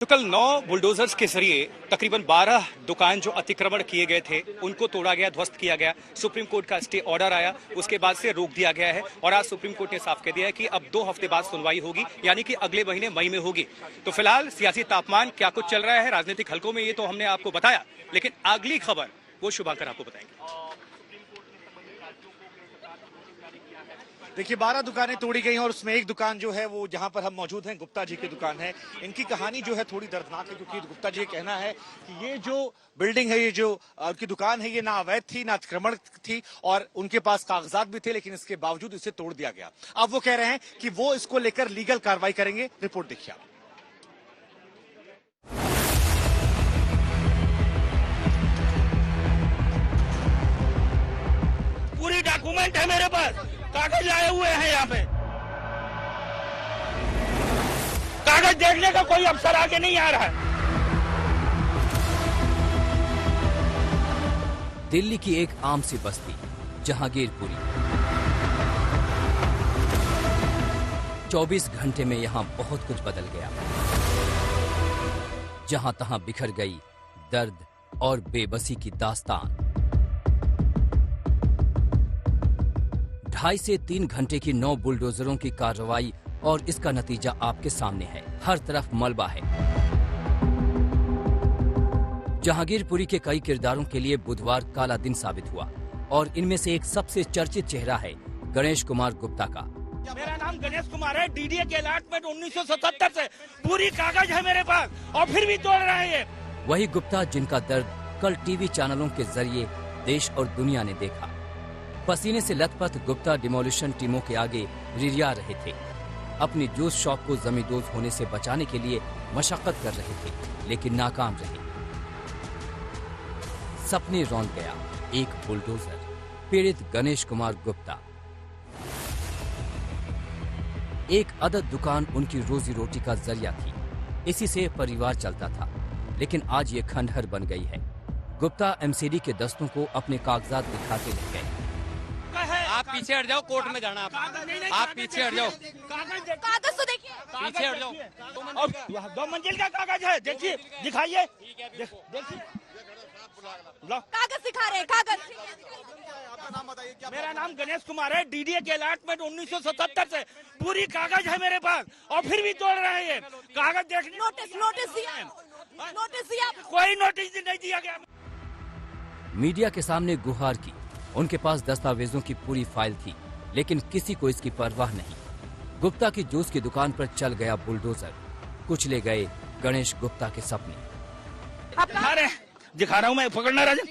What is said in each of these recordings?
तो कल 9 बुलडोजर्स के जरिए तकरीबन 12 दुकान जो अतिक्रमण किए गए थे उनको तोड़ा गया, ध्वस्त किया गया। सुप्रीम कोर्ट का स्टे ऑर्डर आया, उसके बाद से रोक दिया गया है और आज सुप्रीम कोर्ट ने साफ कह दिया है कि अब 2 हफ्ते बाद सुनवाई होगी, यानी कि अगले महीने मई में होगी। तो फिलहाल सियासी तापमान क्या कुछ चल रहा है राजनीतिक हलकों में, ये तो हमने आपको बताया, लेकिन अगली खबर वो शुभाकर आपको बताएंगे। देखिए 12 दुकानें तोड़ी गई हैं और उसमें एक दुकान जो है वो जहां पर हम मौजूद हैं गुप्ता जी की दुकान है। इनकी कहानी जो है थोड़ी दर्दनाक है क्योंकि गुप्ता जी कहना है कि ये जो बिल्डिंग है, ये जो उनकी दुकान है, ये ना अवैध थी ना अतिक्रमण थी और उनके पास कागजात भी थे, लेकिन इसके बावजूद इसे तोड़ दिया गया। अब वो कह रहे हैं कि वो इसको लेकर लीगल कार्रवाई करेंगे। रिपोर्ट देखिए आप। पूरी डॉक्यूमेंट है मेरे पास, कागज आए हुए हैं यहाँ पे। कागज देखने का कोई अफसर आगे नहीं आ रहा है। दिल्ली की एक आम सी बस्ती जहांगीरपुरी। 24 घंटे में यहाँ बहुत कुछ बदल गया। जहां तहां बिखर गई दर्द और बेबसी की दास्तान। 2.5 से 3 घंटे की 9 बुलडोजरों की कार्रवाई और इसका नतीजा आपके सामने है। हर तरफ मलबा है। जहांगीरपुरी के कई किरदारों के लिए बुधवार काला दिन साबित हुआ और इनमें से एक सबसे चर्चित चेहरा है गणेश कुमार गुप्ता का। मेरा नाम गणेश कुमार है। डीडीए के अलॉटमेंट 1977 से पूरी कागज है मेरे पास और फिर भी तोड़ रहे हैं। वही गुप्ता जिनका दर्द कल टीवी चैनलों के जरिए देश और दुनिया ने देखा। पसीने से लथपथ गुप्ता डिमोलिशन टीमों के आगे रिरिया रहे थे। अपनी जूस शॉप को जमींदोज होने से बचाने के लिए मशक्कत कर रहे थे, लेकिन नाकाम रहे। सपने रौंद गया एक बुलडोजर, पीड़ित गणेश कुमार गुप्ता। एक अदद दुकान उनकी रोजी रोटी का जरिया थी, इसी से परिवार चलता था, लेकिन आज ये खंडहर बन गई है। गुप्ता एमसीडी के दस्तों को अपने कागजात दिखाते रह गए। आप पीछे हट जाओ, कोर्ट में जाना आप पीछे हट जाओ। कागज तो देखिए, पीछे हट जाओ। 2 मंजिल का कागज है, देखिए, दिखाइए, देखिए। कागज दिखा रहे हैं, कागज। मेरा नाम गणेश कुमार है। डीडीए के अलॉटमेंट 1977 से पूरी कागज है मेरे पास और फिर भी तोड़ रहे हैं। कागज देखने नोटिस दिया, कोई नोटिस नहीं दिया गया। मीडिया के सामने गुहार की। उनके पास दस्तावेजों की पूरी फाइल थी, लेकिन किसी को इसकी परवाह नहीं। गुप्ता की जूस की दुकान पर चल गया बुलडोजर, कुचले गए गणेश गुप्ता के सपने। दिखा रहा हूँ मैं, पकड़ना राजन।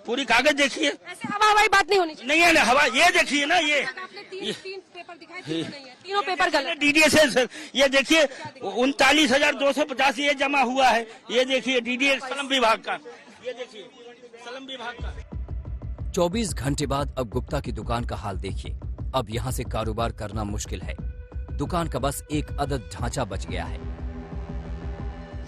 पूरी कागज देखिए। ऐसे हवाई बात नहीं होनी चाहिए। नहीं है ना हवा, ये देखिए ना, ये तीन पेपर दिखाए, तीनों पेपर गलत। डीडीए से ये देखिए 39,250 ये जमा हुआ है। ये देखिए डीडीए श्रम विभाग का, ये देखिए श्रम विभाग का। 24 घंटे बाद अब गुप्ता की दुकान का हाल देखिए। अब यहाँ से कारोबार करना मुश्किल है। दुकान का बस एक अदद ढांचा बच गया है।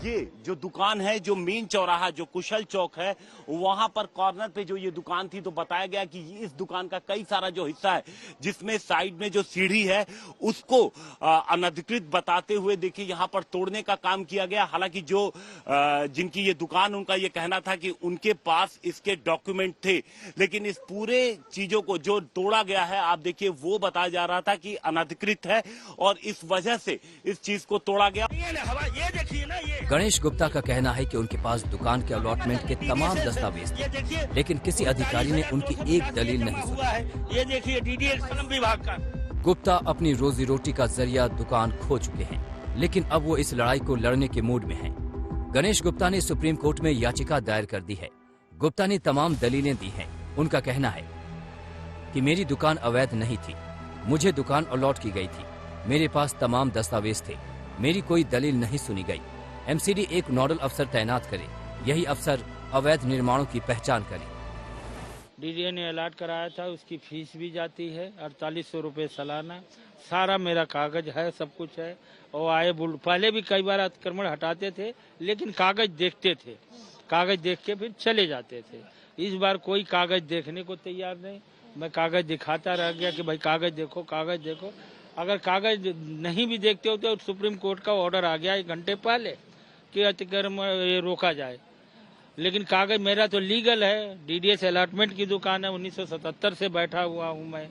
ये जो दुकान है, जो मेन चौराहा, जो कुशल चौक है, वहां पर कॉर्नर पे जो ये दुकान थी, तो बताया गया कि इस दुकान का कई सारा जो हिस्सा है, जिसमें साइड में जो सीढ़ी है उसको अनधिकृत बताते हुए देखिए यहाँ पर तोड़ने का काम किया गया। हालांकि जो जिनकी ये दुकान, उनका ये कहना था कि उनके पास इसके डॉक्यूमेंट थे, लेकिन इस पूरे चीजों को जो तोड़ा गया है, आप देखिए वो बताया जा रहा था कि अनधिकृत है और इस वजह से इस चीज को तोड़ा गया। ये देखिए ना, ये गणेश गुप्ता का कहना है कि उनके पास दुकान के अलॉटमेंट के तमाम दस्तावेज थे, लेकिन किसी अधिकारी ने उनकी एक दलील नहीं सुनी। ये देखिए डीडीए श्रम विभाग का। गुप्ता अपनी रोजी रोटी का जरिया दुकान खो चुके हैं, लेकिन अब वो इस लड़ाई को लड़ने के मूड में हैं। गणेश गुप्ता ने सुप्रीम कोर्ट में याचिका दायर कर दी है। गुप्ता ने तमाम दलीलें दी हैं। उनका कहना है कि मेरी दुकान अवैध नहीं थी, मुझे दुकान अलॉट की गई थी, मेरे पास तमाम दस्तावेज थे, मेरी कोई दलील नहीं सुनी गई। एमसीडी एक नोडल अफसर तैनात करे, यही अफसर अवैध निर्माणों की पहचान करे। डीडीए ने अलॉट कराया था, उसकी फीस भी जाती है 4800 रुपये सालाना। सारा मेरा कागज है, सब कुछ है। और आए पहले भी कई बार अतिक्रमण हटाते थे, लेकिन कागज देखते थे, कागज देख के फिर चले जाते थे। इस बार कोई कागज देखने को तैयार नहीं। मैं कागज दिखाता रह गया कि भाई कागज देखो, कागज देखो। अगर कागज नहीं भी देखते हो तो सुप्रीम कोर्ट का ऑर्डर आ गया 1 घंटे पहले, कि अतिक्रमण ये रोका जाए। लेकिन कागज मेरा तो लीगल है, डीडीएस अलॉटमेंट की दुकान है, 1977 से बैठा हुआ हूँ मैं।